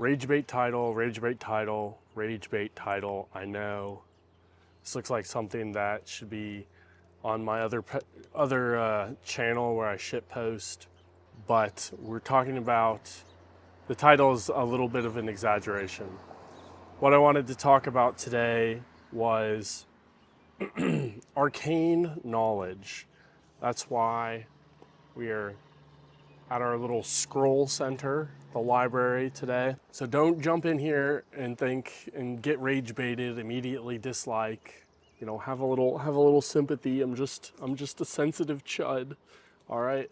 Rage bait title, rage bait title, rage bait title. I know this looks like something that should be on my other channel where I shit post, but we're talking about, the title is a little bit of an exaggeration. What I wanted to talk about today was arcane knowledge. That's why we are at our little scroll center, the library today. So don't jump in here and think and get rage baited, immediately dislike. You know, have a little sympathy. I'm just a sensitive chud. All right.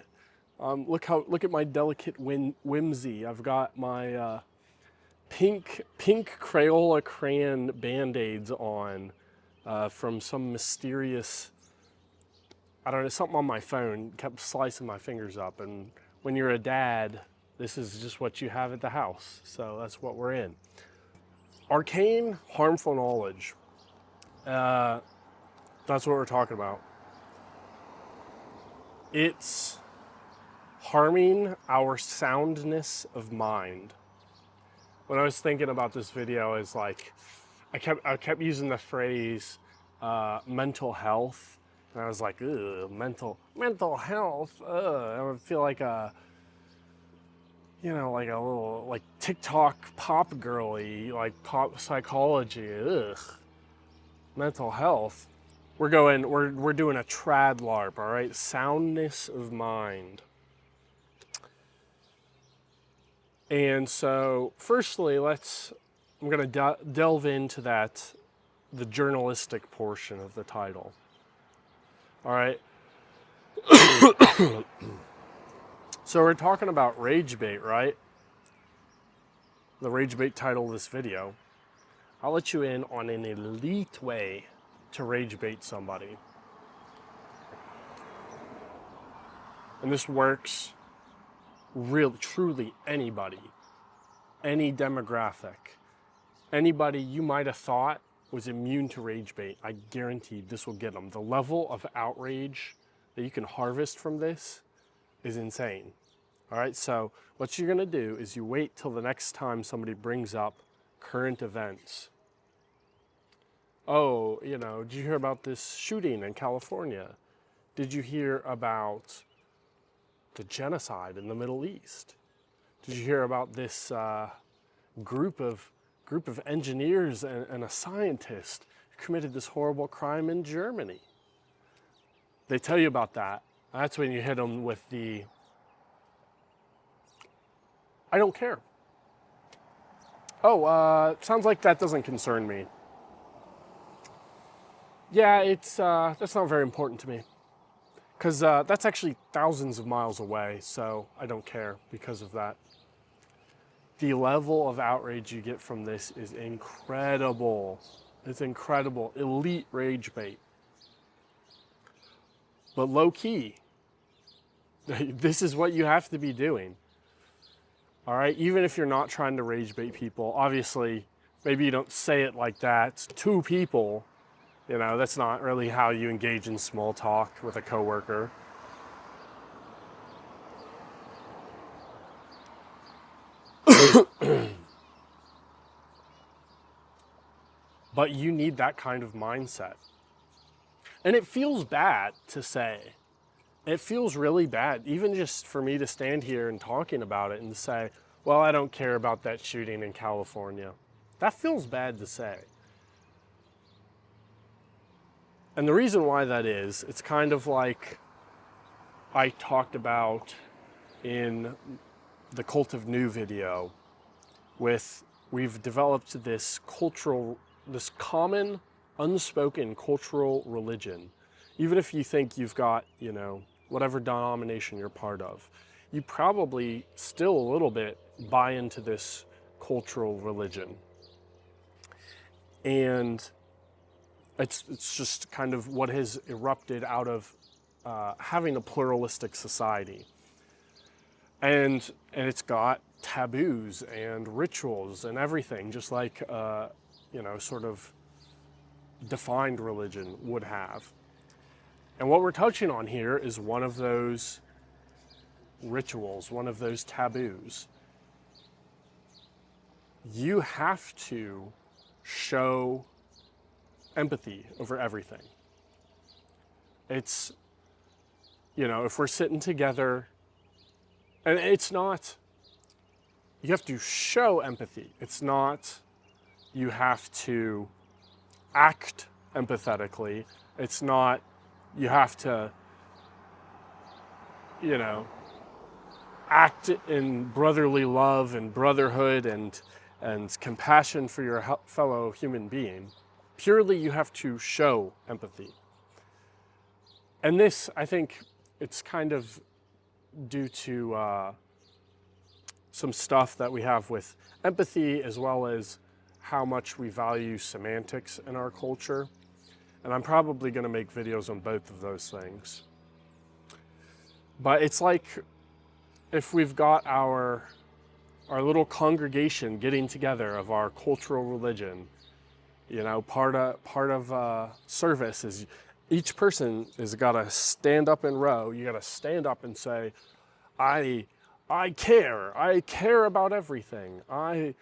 Look at my delicate whimsy. I've got my pink Crayola crayon band-aids on from some mysterious, I don't know, something on my phone kept slicing my fingers up. And when you're a dad, this is just what you have at the house. So that's what we're in. Arcane, harmful knowledge. That's what we're talking about. It's harming our soundness of mind. When I was thinking about this video, is like, I kept using the phrase mental health. And I was like, ugh, mental health. I would feel like a, you know, like a little, like TikTok pop girly, like pop psychology. Ugh, mental health. We're doing a trad LARP, all right? Soundness of mind. And so, firstly, I'm gonna delve into the journalistic portion of the title. All right. So we're talking about rage bait, right? The rage bait title of this video. I'll let you in on an elite way to rage bait somebody. And this works really, truly anybody, any demographic, anybody you might have thought was immune to rage bait. I guarantee this will get them. The level of outrage that you can harvest from this is insane. All right, so what you're gonna do is you wait till the next time somebody brings up current events. Oh, you know, did you hear about this shooting in California? Did you hear about the genocide in the Middle East? Did you hear about this group of engineers and a scientist who committed this horrible crime in Germany? They tell you about that. That's when you hit them with the, I don't care. Oh, sounds like that doesn't concern me. Yeah, that's not very important to me. Because that's actually thousands of miles away, so I don't care because of that. The level of outrage you get from this is incredible. It's incredible. Elite rage bait. But low key, this is what you have to be doing. All right, even if you're not trying to rage bait people, obviously, maybe you don't say it like that to people. You know, that's not really how you engage in small talk with a coworker. But you need that kind of mindset. And it feels bad to say. It feels really bad, even just for me to stand here and talking about it and say, well, I don't care about that shooting in California. That feels bad to say. And the reason why that is, it's kind of like I talked about in the Cult of New video we've developed this common, unspoken cultural religion. Even if you think you've got, you know, whatever denomination you're part of, you probably still a little bit buy into this cultural religion. And it's just kind of what has erupted out of having a pluralistic society. And it's got taboos and rituals and everything, just like, you know, sort of defined religion would have. And what we're touching on here is one of those rituals, one of those taboos. you have to show empathy over everything. It's, if we're sitting together, and it's not, you have to show empathy. It's not, you have to act empathetically. It's not, you have to, act in brotherly love and brotherhood and compassion for your fellow human being. Purely, you have to show empathy. And this, I think, it's kind of due to some stuff that we have with empathy, as well as how much we value semantics in our culture. And I'm probably going to make videos on both of those things. But it's like if we've got our little congregation getting together of our cultural religion, part of service is each person has got to stand up in row. You got to stand up and say, I care about everything. I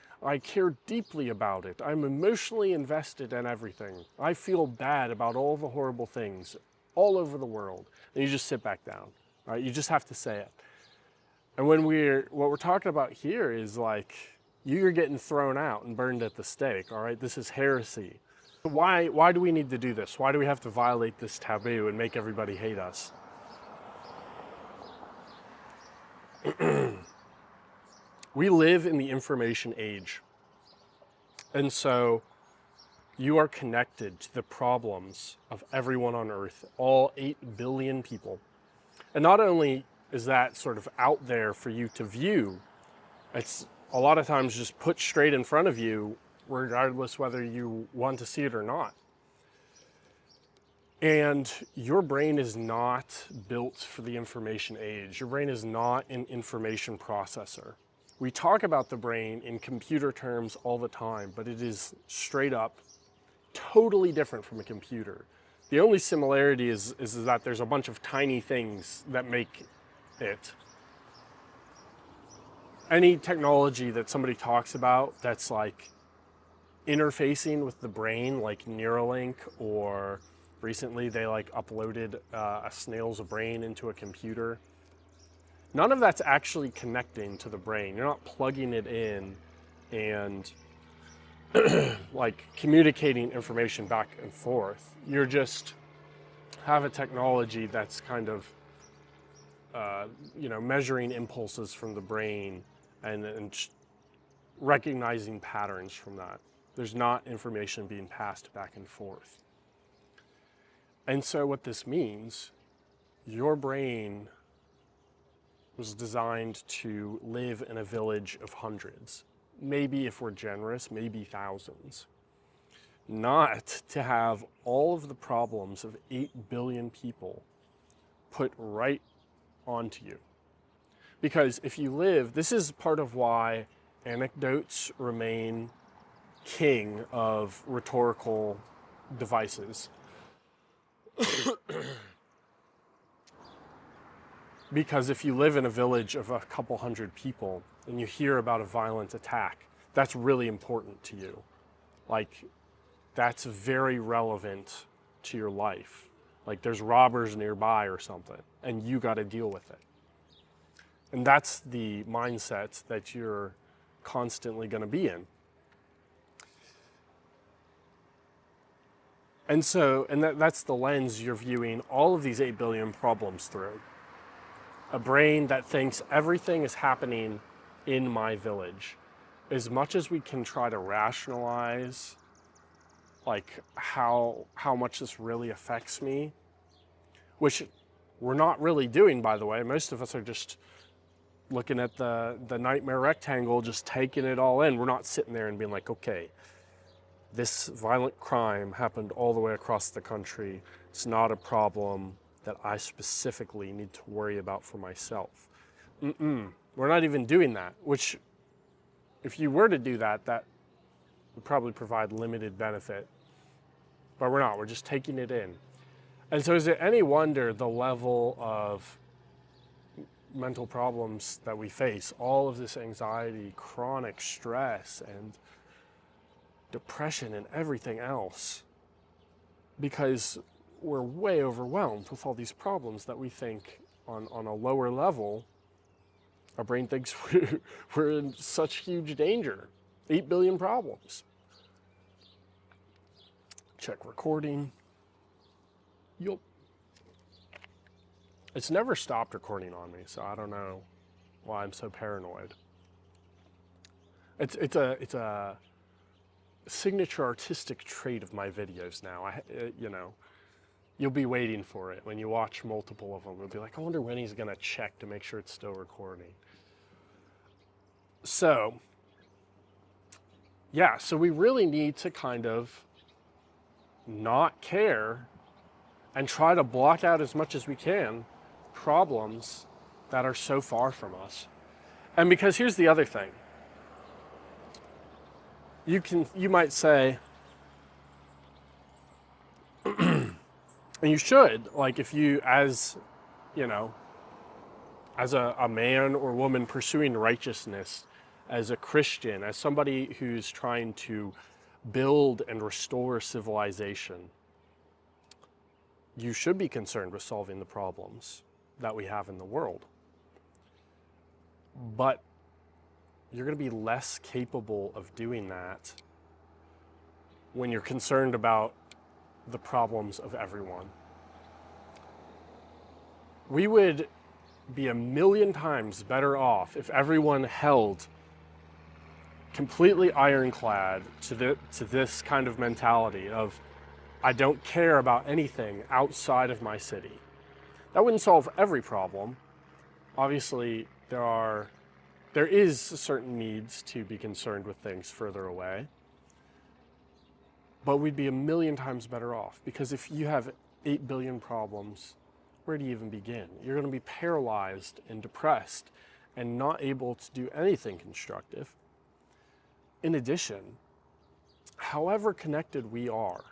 care deeply about it. I'm emotionally invested in everything. I feel bad about all the horrible things all over the world. And you just sit back down, right? You just have to say it. And what we're talking about here is like, you're getting thrown out and burned at the stake, all right? This is heresy. Why do we need to do this? Why do we have to violate this taboo and make everybody hate us? We live in the information age. And so you are connected to the problems of everyone on Earth, all 8 billion people. And not only is that sort of out there for you to view, it's a lot of times just put straight in front of you, regardless whether you want to see it or not. And your brain is not built for the information age. Your brain is not an information processor. We talk about the brain in computer terms all the time, but it is straight up totally different from a computer. The only similarity is that there's a bunch of tiny things that make it. Any technology that somebody talks about that's like interfacing with the brain, like Neuralink, or recently they like uploaded a snail's brain into a computer. None of that's actually connecting to the brain. You're not plugging it in and like communicating information back and forth. You're just have a technology that's kind of measuring impulses from the brain and recognizing patterns from that. There's not information being passed back and forth. And so what this means, your brain was designed to live in a village of hundreds. Maybe, if we're generous, maybe thousands. Not to have all of the problems of 8 billion people put right onto you. Because if you live, this is part of why anecdotes remain king of rhetorical devices. Because if you live in a village of a couple hundred people and you hear about a violent attack, that's really important to you. Like, that's very relevant to your life. Like, there's robbers nearby or something, and you got to deal with it. And that's the mindset that you're constantly going to be in. And so, that's the lens you're viewing all of these 8 billion problems through. A brain that thinks everything is happening in my village. As much as we can try to rationalize like how much this really affects me, which we're not really doing, by the way. Most of us are just looking at the nightmare rectangle, just taking it all in. We're not sitting there and being like, okay, this violent crime happened all the way across the country. It's not a problem that I specifically need to worry about for myself. We're not even doing that, which if you were to do that, that would probably provide limited benefit. But we're not, we're just taking it in. And so is it any wonder the level of mental problems that we face, all of this anxiety, chronic stress, and depression and everything else, because we're way overwhelmed with all these problems that we think on a lower level, our brain thinks we're in such huge danger. 8 billion problems. Check recording. Yup. It's never stopped recording on me, so I don't know why I'm so paranoid. It's a signature artistic trait of my videos now. You know, you'll be waiting for it when you watch multiple of them. You'll be like, I wonder when he's gonna check to make sure it's still recording. So, yeah, so we really need to kind of not care and try to block out as much as we can problems that are so far from us. And because here's the other thing. You might say, and you should, like if you, as, you know, as a man or woman pursuing righteousness, as a Christian, as somebody who's trying to build and restore civilization, you should be concerned with solving the problems that we have in the world. But you're going to be less capable of doing that when you're concerned about the problems of everyone. We would be a million times better off if everyone held completely ironclad to this kind of mentality of, I don't care about anything outside of my city. That wouldn't solve every problem. Obviously, there is certain needs to be concerned with things further away. But we'd be a million times better off, because if you have 8 billion problems, where do you even begin? You're going to be paralyzed and depressed and not able to do anything constructive. In addition, however connected we are,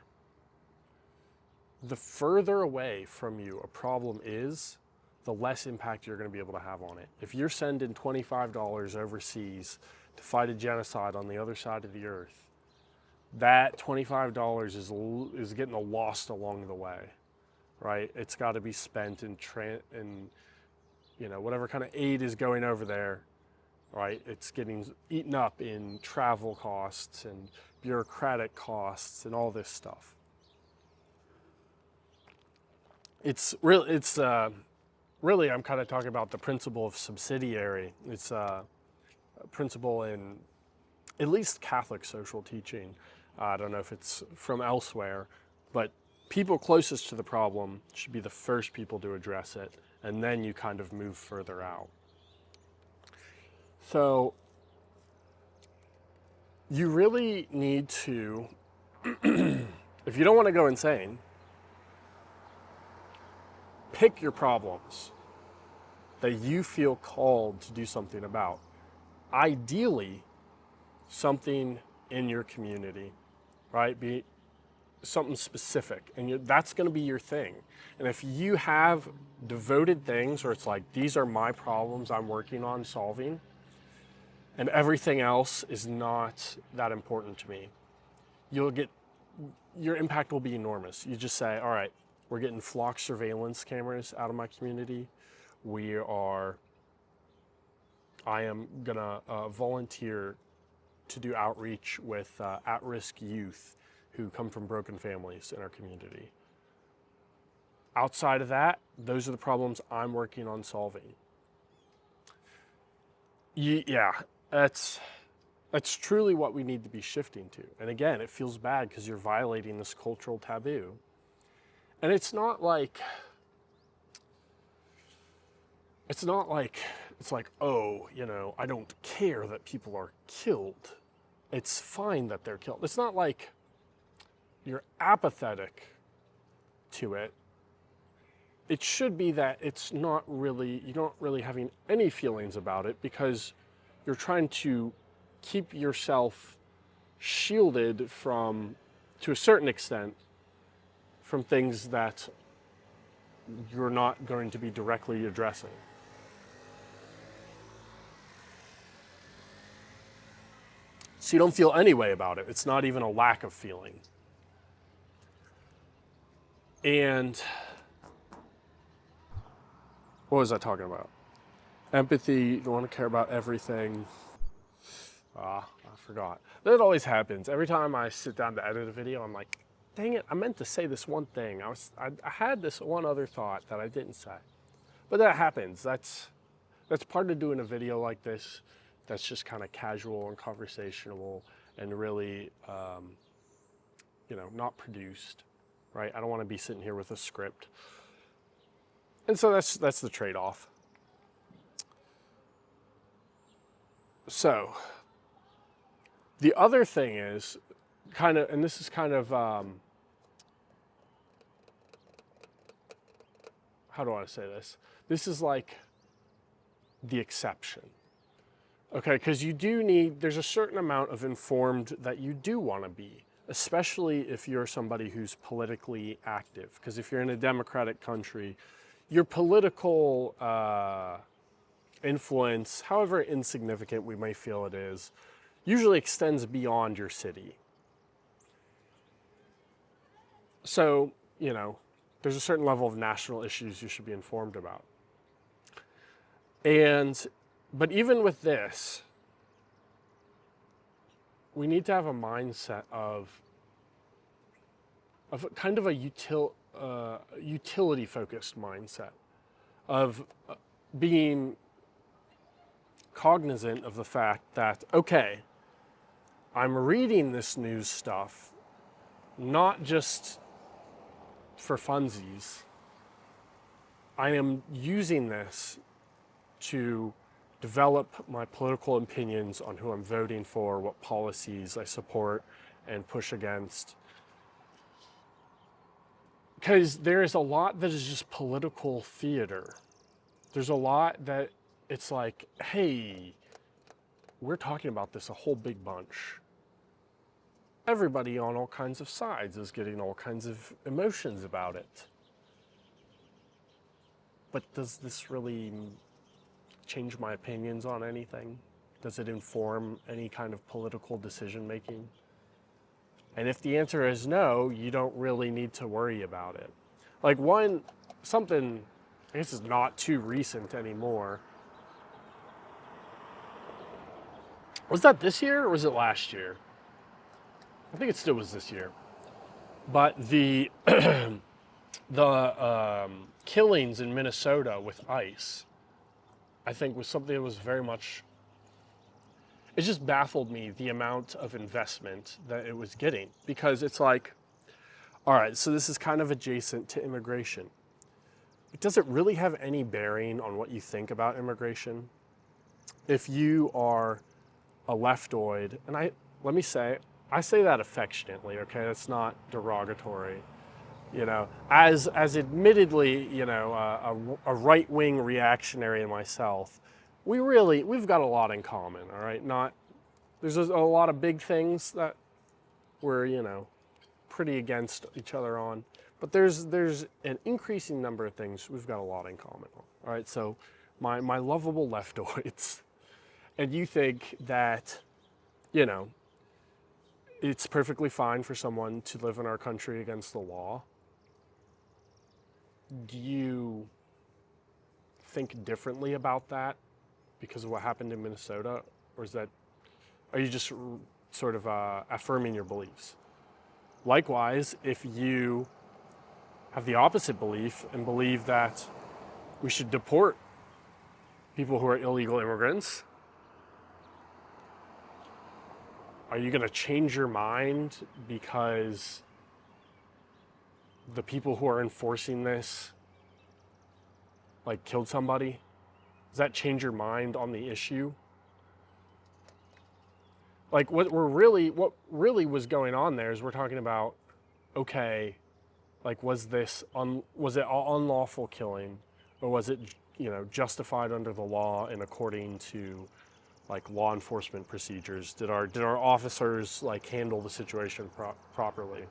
the further away from you a problem is, the less impact you're going to be able to have on it. If you're sending $25 overseas to fight a genocide on the other side of the earth, that $25 is getting lost along the way, right? It's got to be spent in you know, whatever kind of aid is going over there, right? It's getting eaten up in travel costs and bureaucratic costs and all this stuff. Really, I'm kind of talking about the principle of subsidiary. It's a principle in at least Catholic social teaching. I don't know if it's from elsewhere, but people closest to the problem should be the first people to address it, and then you kind of move further out. So you really need to, if you don't want to go insane, pick your problems that you feel called to do something about. Ideally, something in your community, right? Be something specific, and that's going to be your thing. And if you have devoted things where it's like, these are my problems I'm working on solving, and everything else is not that important to me, your impact will be enormous. You just say, all right, we're getting flock surveillance cameras out of my community. I am gonna volunteer to do outreach with at-risk youth who come from broken families in our community. Outside of that, those are the problems I'm working on solving. Yeah, that's truly what we need to be shifting to. And again, it feels bad because you're violating this cultural taboo. And it's not like, it's like, oh, you know, I don't care that people are killed. It's fine that they're killed. It's not like you're apathetic to it. It should be that it's not really, you're not really having any feelings about it, because you're trying to keep yourself shielded from, to a certain extent, from things that you're not going to be directly addressing. So you don't feel any way about it. It's not even a lack of feeling. And what was I talking about? Empathy, you want to care about everything. I forgot. That always happens. Every time I sit down to edit a video, I'm like, dang it, I meant to say this one thing. I had this one other thought that I didn't say. But that happens. That's part of doing a video like this that's just kind of casual and conversational and really, not produced, right? I don't want to be sitting here with a script. And so that's the trade-off. So the other thing is kind of, and this is kind of, how do I say this? This is like the exception. Okay, because there's a certain amount of informed that you do want to be, especially if you're somebody who's politically active. Because if you're in a democratic country, your political influence, however insignificant we may feel it is, usually extends beyond your city. So, there's a certain level of national issues you should be informed about. But even with this, we need to have a mindset of kind of a utility-focused mindset, of being cognizant of the fact that, okay, I'm reading this news stuff not just for funsies. I am using this to develop my political opinions on who I'm voting for, what policies I support and push against. Because there is a lot that is just political theater. There's a lot that it's like, hey, we're talking about this a whole big bunch. Everybody on all kinds of sides is getting all kinds of emotions about it. But does this really change my opinions on anything? Does it inform any kind of political decision making? And if the answer is no, you don't really need to worry about it. Like something, I guess is not too recent anymore. Was that this year or was it last year? I think it still was this year. But the killings in Minnesota with ICE, I think was something that was very much, it just baffled me the amount of investment that it was getting, because it's like, all right, so this is kind of adjacent to immigration. But does it really have any bearing on what you think about immigration? If you are a leftoid, and let me say, I say that affectionately, okay? That's not derogatory. As admittedly, a right-wing reactionary in myself, we've got a lot in common, all right? There's a lot of big things that we're, pretty against each other on, but there's an increasing number of things we've got a lot in common on, all right? So my lovable leftoids, and you think that, it's perfectly fine for someone to live in our country against the law. Do you think differently about that because of what happened in Minnesota? Or are you just sort of affirming your beliefs? Likewise, if you have the opposite belief and believe that we should deport people who are illegal immigrants, are you going to change your mind because the people who are enforcing this killed somebody? Does that change your mind on the issue? What really was going on there is we're talking about, okay, was it an unlawful killing, or was it justified under the law and according to law enforcement procedures? Did our officers handle the situation properly?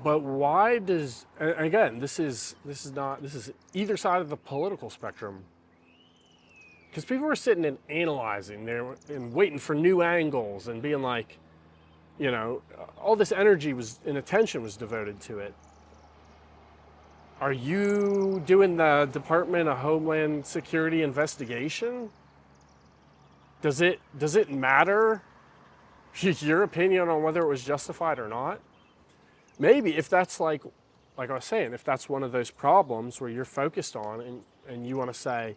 But why does, and again, this is either side of the political spectrum. Because people were sitting and analyzing there and waiting for new angles and being like, you know, all this energy was and attention was devoted to it. Are you doing the Department of Homeland Security investigation? Does it matter your opinion on whether it was justified or not? Maybe if that's like I was saying, if that's one of those problems where you're focused on and you want to say,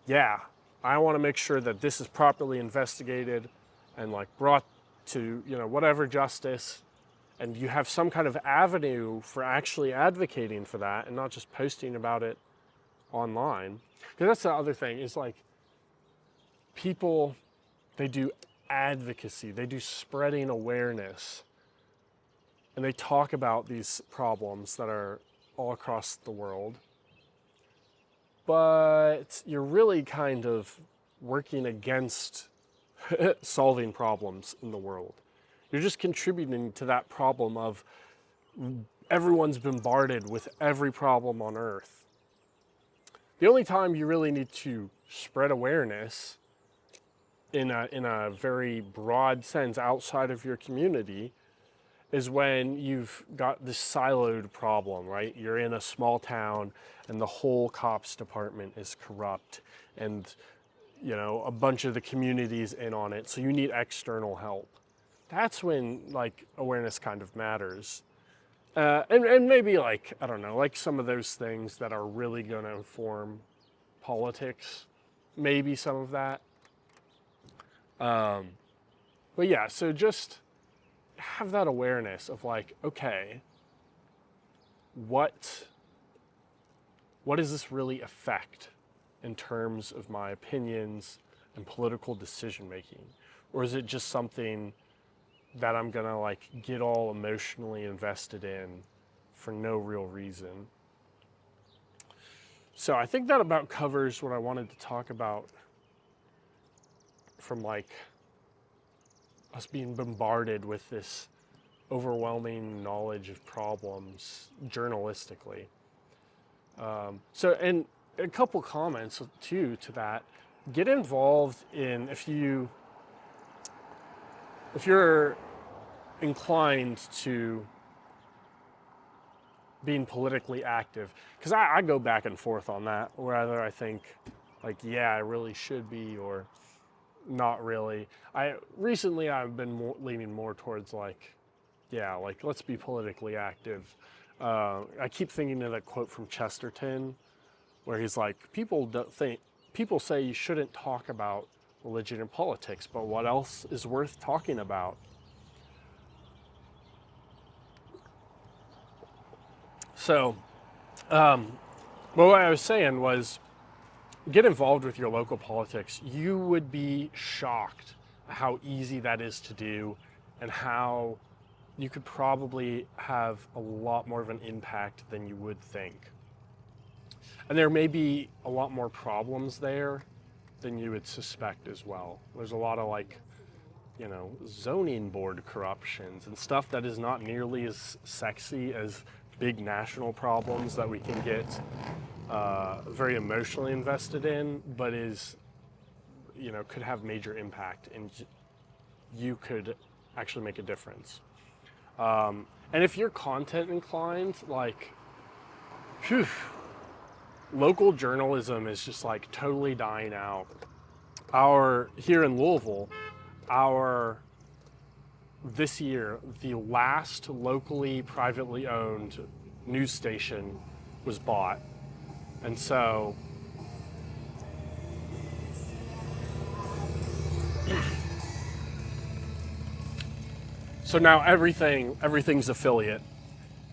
yeah, I want to make sure that this is properly investigated and like brought to, you know, whatever justice, and you have some kind of avenue for actually advocating for that and not just posting about it online. Because that's the other thing is like people, they do advocacy, they do spreading awareness, and they talk about these problems that are all across the world. But you're really kind of working against solving problems in the world. You're just contributing to that problem of everyone's bombarded with every problem on Earth. The only time you really need to spread awareness in a very broad sense outside of your community is when you've got this siloed problem, right? You're in a small town and the whole cops department is corrupt and, you know, a bunch of the community's in on it, so you need external help. That's when like awareness kind of matters. And maybe like, I don't know, like some of those things that are really gonna inform politics, maybe some of that. But yeah, so just have that awareness of like, okay, what does this really affect in terms of my opinions and political decision making? Or is it just something that I'm gonna like get all emotionally invested in for no real reason? So I think that about covers what I wanted to talk about from like us being bombarded with this overwhelming knowledge of problems journalistically. So, and a couple comments too to that. Get involved in, if you're inclined to being politically active, because I go back and forth on that, whether I think like, yeah, I really should be or not really. Recently I've been leaning more towards like, yeah, like let's be politically active. I keep thinking of that quote from Chesterton where he's like, people say you shouldn't talk about religion and politics, but what else is worth talking about? So, what I was saying was, get involved with your local politics. You would be shocked how easy that is to do and how you could probably have a lot more of an impact than you would think. And there may be a lot more problems there than you would suspect as well. There's a lot of like, you know, zoning board corruptions and stuff that is not nearly as sexy as big national problems that we can get very emotionally invested in, but is, you know, could have major impact and you could actually make a difference. And if you're content inclined, like, whew, local journalism is just like totally dying out. Here in Louisville, this year, the last locally privately owned news station was bought. And so now everything's affiliate.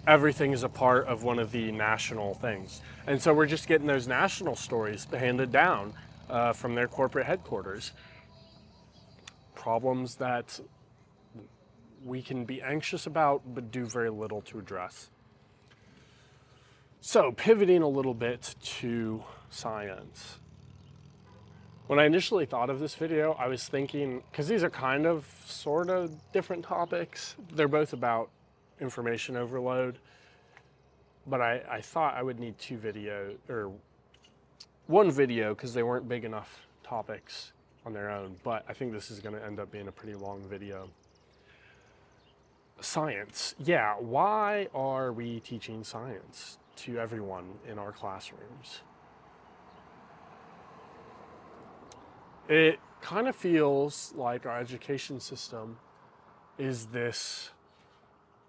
Everything is a part of one of the national things. And so we're just getting those national stories handed down from their corporate headquarters. Problems that we can be anxious about, but do very little to address. So pivoting a little bit to science. When I initially thought of this video, I was thinking, because these are kind of sort of different topics, they're both about information overload, but I thought I would need one video because they weren't big enough topics on their own, but I think this is going to end up being a pretty long video. Science. Yeah, why are we teaching science to everyone in our classrooms? It kind of feels like our education system is this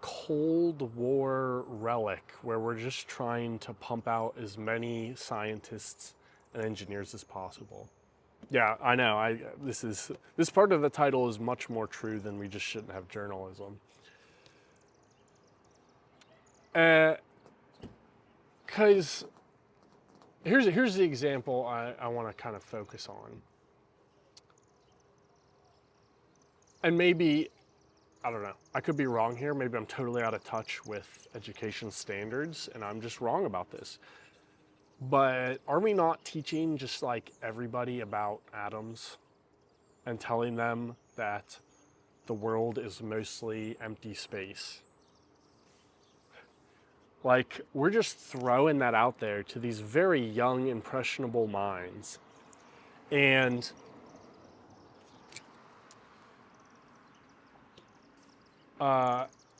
Cold War relic where we're just trying to pump out as many scientists and engineers as possible. Yeah, I know. This part of the title is much more true than we just shouldn't have journalism. Because here's the example I want to kind of focus on. And maybe, I don't know, I could be wrong here. Maybe I'm totally out of touch with education standards and I'm just wrong about this. But are we not teaching just like everybody about atoms and telling them that the world is mostly empty space? Like, we're just throwing that out there to these very young, impressionable minds. And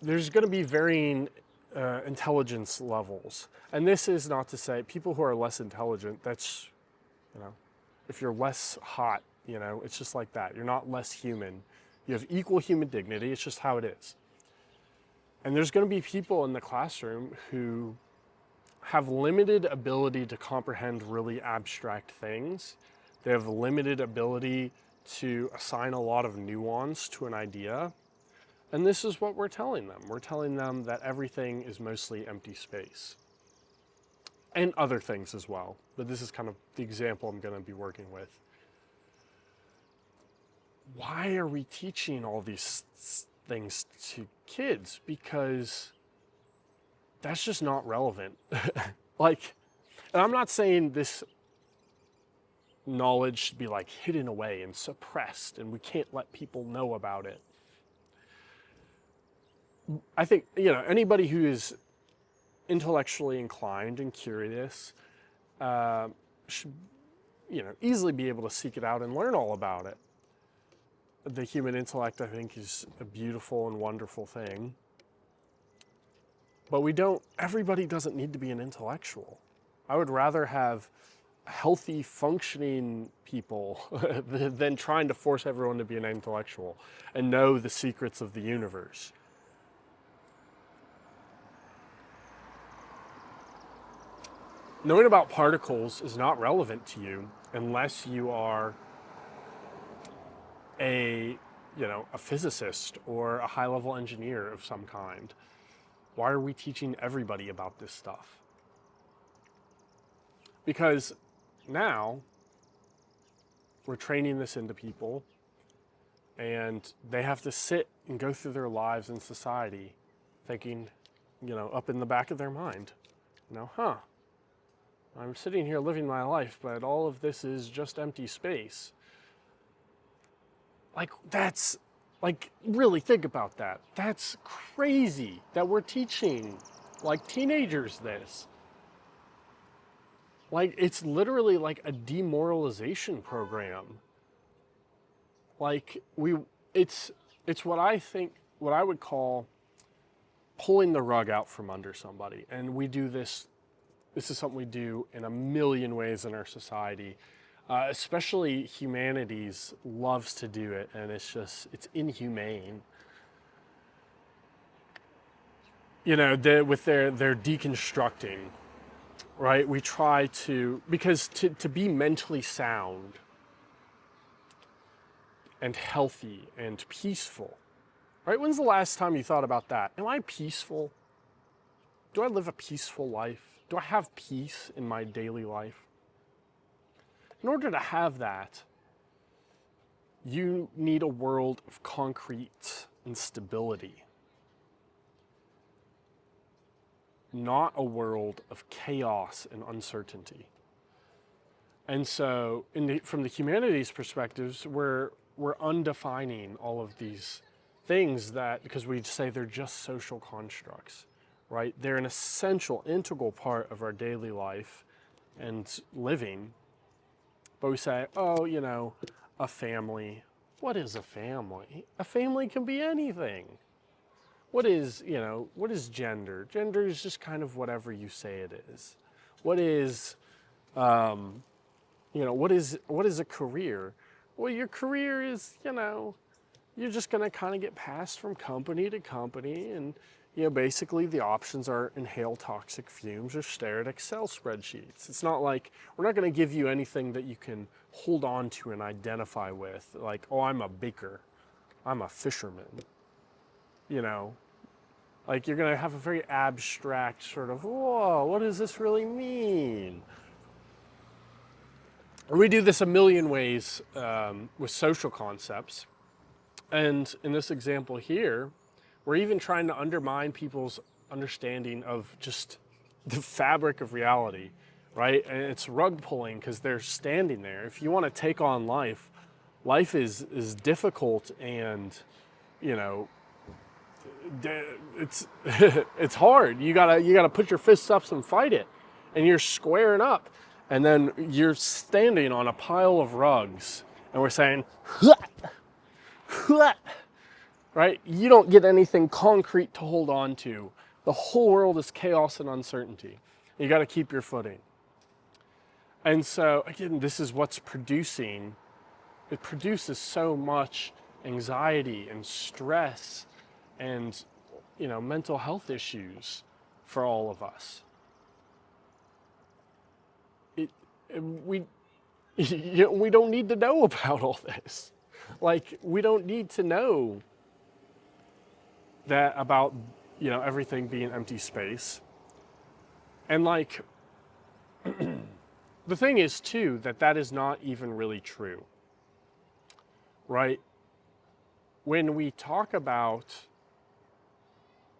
there's going to be varying intelligence levels. And this is not to say people who are less intelligent, that's, you know, if you're less hot, you know, it's just like that. You're not less human. You have equal human dignity. It's just how it is. And there's going to be people in the classroom who have limited ability to comprehend really abstract things. They have limited ability to assign a lot of nuance to an idea. And this is what we're telling them. We're telling them that everything is mostly empty space. And other things as well. But this is kind of the example I'm going to be working with. Why are we teaching all these things to kids? Because that's just not relevant. Like, and I'm not saying this knowledge should be like hidden away and suppressed and we can't let people know about it. I think, you know, anybody who is intellectually inclined and curious should, you know, easily be able to seek it out and learn all about it. The human intellect, I think, is a beautiful and wonderful thing. But everybody doesn't need to be an intellectual. I would rather have healthy, functioning people than trying to force everyone to be an intellectual and know the secrets of the universe. Knowing about particles is not relevant to you unless you are a physicist or a high-level engineer of some kind. Why are we teaching everybody about this stuff? Because now we're training this into people and they have to sit and go through their lives in society thinking, you know, up in the back of their mind, I'm sitting here living my life, but all of this is just empty space. Really think about that. That's crazy that we're teaching, like, teenagers this. Like, it's literally like a demoralization program. Like, it's what I would call pulling the rug out from under somebody. And we do this is something we do in a million ways in our society. Especially humanities loves to do it, and it's inhumane. You know, with their deconstructing, right? We try to, because to be mentally sound and healthy and peaceful, right? When's the last time you thought about that? Am I peaceful? Do I live a peaceful life? Do I have peace in my daily life? In order to have that, you need a world of concrete and stability, not a world of chaos and uncertainty. And so, from the humanities perspectives, we're undefining all of these things because we say they're just social constructs, right? They're an essential, integral part of our daily life and living. but we say, oh, you know, a family. What is a family? A family can be anything. What is, you know, what is gender? Gender is just kind of whatever you say it is. What is, you know, what is a career? Well, your career is, you know, you're just going to kind of get passed from company to company, and you know, basically the options are inhale toxic fumes or stare at Excel spreadsheets. It's not like, we're not going to give you anything that you can hold on to and identify with, like, oh, I'm a baker, I'm a fisherman, you know. Like, you're going to have a very abstract sort of, whoa, what does this really mean? And we do this a million ways with social concepts. And in this example here, we're even trying to undermine people's understanding of just the fabric of reality, right? And it's rug pulling because they're standing there. If you want to take on life, life is difficult, and, you know, it's it's hard. You gotta put your fists up and fight it, and you're squaring up, and then you're standing on a pile of rugs, and we're saying, right? You don't get anything concrete to hold on to. The whole world is chaos and uncertainty. You got to keep your footing. And so again, this is what's producing. It produces so much anxiety and stress and, you know, mental health issues for all of us. We don't need to know about all this. Like, we don't need to know that about, you know, everything being empty space. And like, the thing is too, that is not even really true, right? When we talk about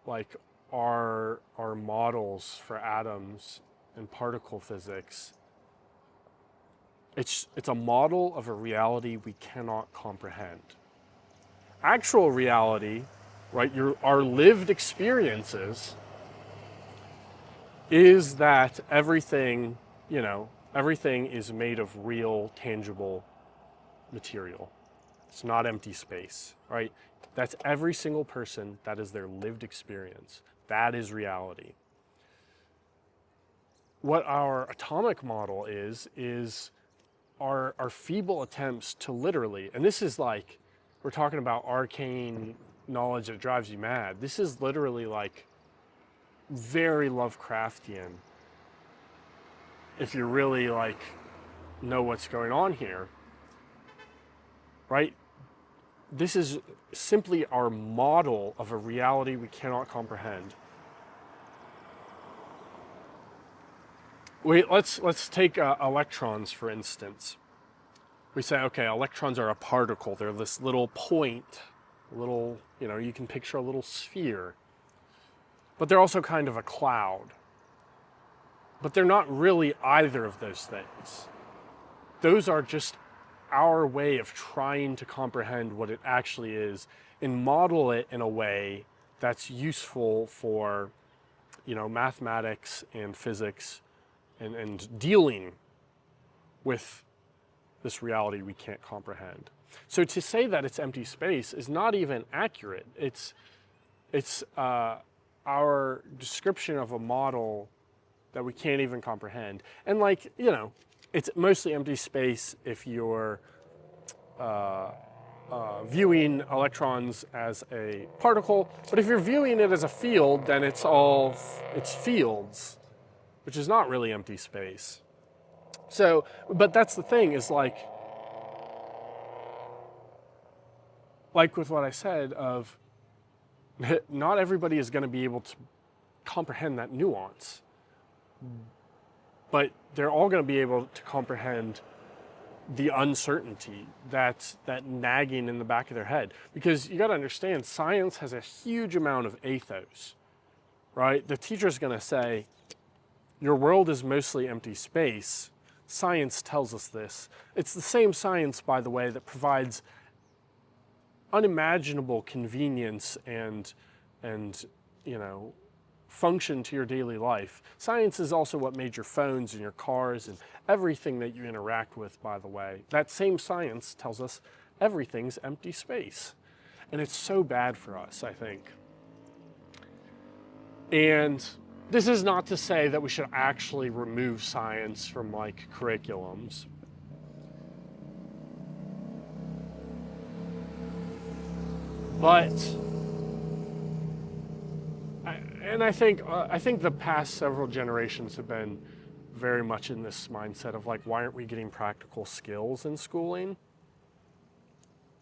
like our models for atoms and particle physics, it's a model of a reality we cannot comprehend. Actual reality, right, our lived experiences, is that everything, you know, everything is made of real, tangible material. It's not empty space, right? That's every single person, that is their lived experience. That is reality. What our atomic model is our feeble attempts to literally, and this is like, we're talking about arcane knowledge that drives you mad. This is literally like very Lovecraftian, if you really like know what's going on here, right? This is simply our model of a reality we cannot comprehend. Let's take electrons, for instance. We say, okay, electrons are a particle. They're this little point, little, you know, you can picture a little sphere. But they're also kind of a cloud. But they're not really either of those things. Those are just our way of trying to comprehend what it actually is and model it in a way that's useful for, you know, mathematics and physics and dealing with this reality we can't comprehend. So to say that it's empty space is not even accurate. It's our description of a model that we can't even comprehend. And like, you know, it's mostly empty space if you're viewing electrons as a particle, but if you're viewing it as a field, then it's fields, which is not really empty space. So, but that's the thing, is like with what I said of, not everybody is going to be able to comprehend that nuance, but they're all going to be able to comprehend the uncertainty, that nagging in the back of their head. Because you got to understand, science has a huge amount of ethos, right? The teacher's going to say, your world is mostly empty space. Science tells us this. It's the same science, by the way, that provides unimaginable convenience and you know, function to your daily life. Science is also what made your phones and your cars and everything that you interact with, by the way. That same science tells us everything's empty space. And it's so bad for us, I think. And this is not to say that we should actually remove science from like curriculums. But I think the past several generations have been very much in this mindset of like, why aren't we getting practical skills in schooling?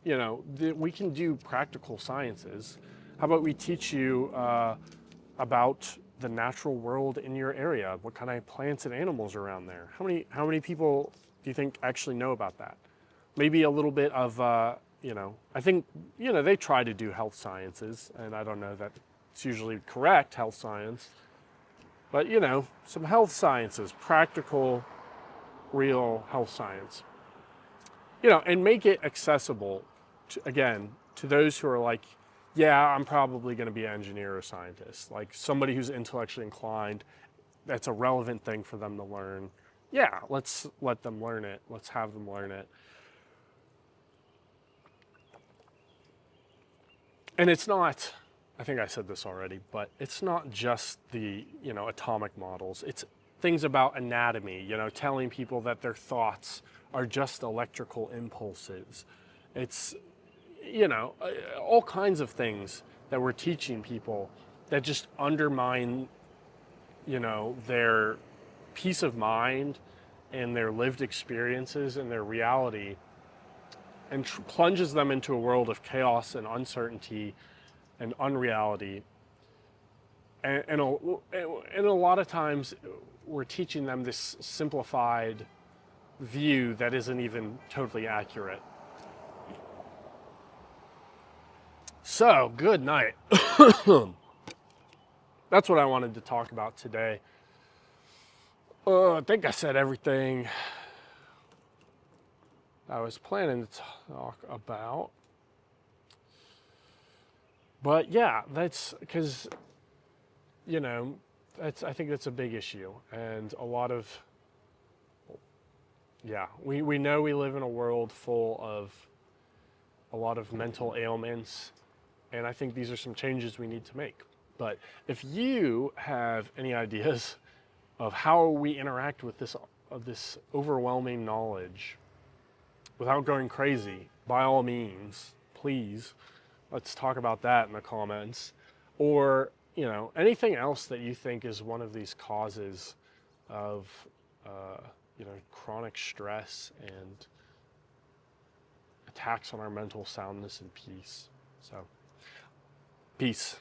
You know, we can do practical sciences. How about we teach you about the natural world in your area? What kind of plants and animals are around there? How many people do you think actually know about that? Maybe a little bit of, you know, I think, you know, they try to do health sciences, and I don't know that it's usually correct health science, but you know, some health sciences, practical, real health science. You know, and make it accessible, to, again, to those who are like, yeah, I'm probably going to be an engineer or scientist. Like somebody who's intellectually inclined, that's a relevant thing for them to learn. Yeah, let's let them learn it. Let's have them learn it. And it's not, I think I said this already, but it's not just the, you know, atomic models. It's things about anatomy, you know, telling people that their thoughts are just electrical impulses. It's, you know, all kinds of things that we're teaching people that just undermine, you know, their peace of mind and their lived experiences and their reality, and plunges them into a world of chaos and uncertainty and unreality. And a lot of times we're teaching them this simplified view that isn't even totally accurate. So, good night. That's what I wanted to talk about today. I think I said everything I was planning to talk about. But yeah, that's because, you know, I think that's a big issue. And a lot of, yeah, we know we live in a world full of a lot of mental ailments. And I think these are some changes we need to make. But if you have any ideas of how we interact with this overwhelming knowledge without going crazy, by all means, please, let's talk about that in the comments. Or, you know, anything else that you think is one of these causes of, you know, chronic stress and attacks on our mental soundness and peace. So, peace.